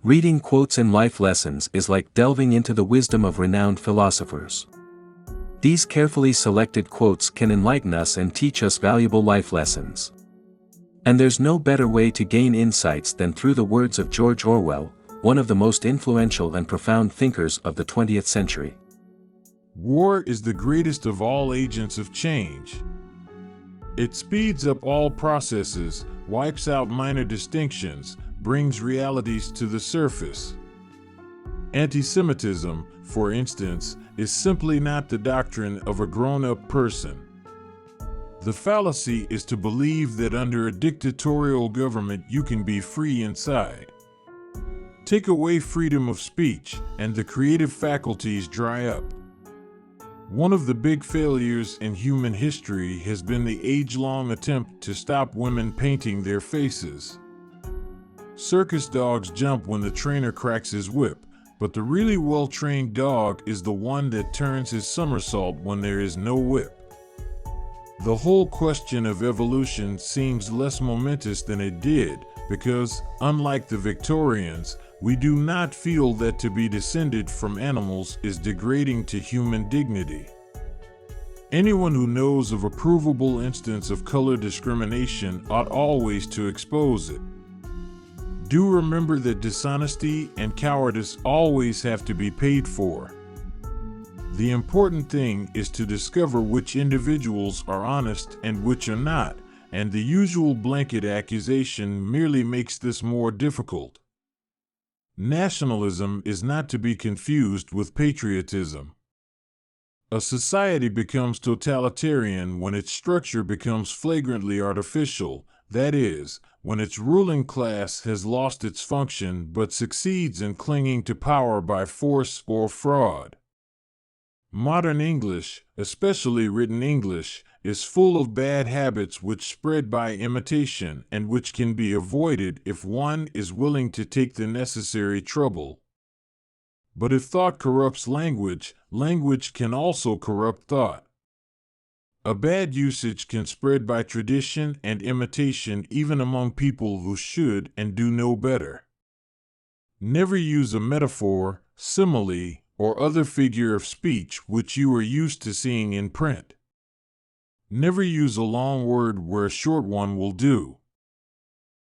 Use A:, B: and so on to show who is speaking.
A: Reading quotes and life lessons is like delving into the wisdom of renowned philosophers. These carefully selected quotes can enlighten us and teach us valuable life lessons. And there's no better way to gain insights than through the words of George Orwell, one of the most influential and profound thinkers of the 20th century.
B: War is the greatest of all agents of change. It speeds up all processes, wipes out minor distinctions, brings realities to the surface. Anti-Semitism, for instance, is simply not the doctrine of a grown-up person. The fallacy is to believe that under a dictatorial government you can be free inside. Take away freedom of speech, and the creative faculties dry up. One of the big failures in human history has been the age-long attempt to stop women painting their faces. Circus dogs jump when the trainer cracks his whip, but the really well-trained dog is the one that turns his somersault when there is no whip. The whole question of evolution seems less momentous than it did because, unlike the Victorians, we do not feel that to be descended from animals is degrading to human dignity. Anyone who knows of a provable instance of color discrimination ought always to expose it. Do remember that dishonesty and cowardice always have to be paid for. The important thing is to discover which individuals are honest and which are not, and the usual blanket accusation merely makes this more difficult. Nationalism is not to be confused with patriotism. A society becomes totalitarian when its structure becomes flagrantly artificial, that is, when its ruling class has lost its function but succeeds in clinging to power by force or fraud. Modern English, especially written English, is full of bad habits which spread by imitation and which can be avoided if one is willing to take the necessary trouble. But if thought corrupts language, language can also corrupt thought. A bad usage can spread by tradition and imitation even among people who should and do know better. Never use a metaphor, simile, or other figure of speech which you are used to seeing in print. Never use a long word where a short one will do.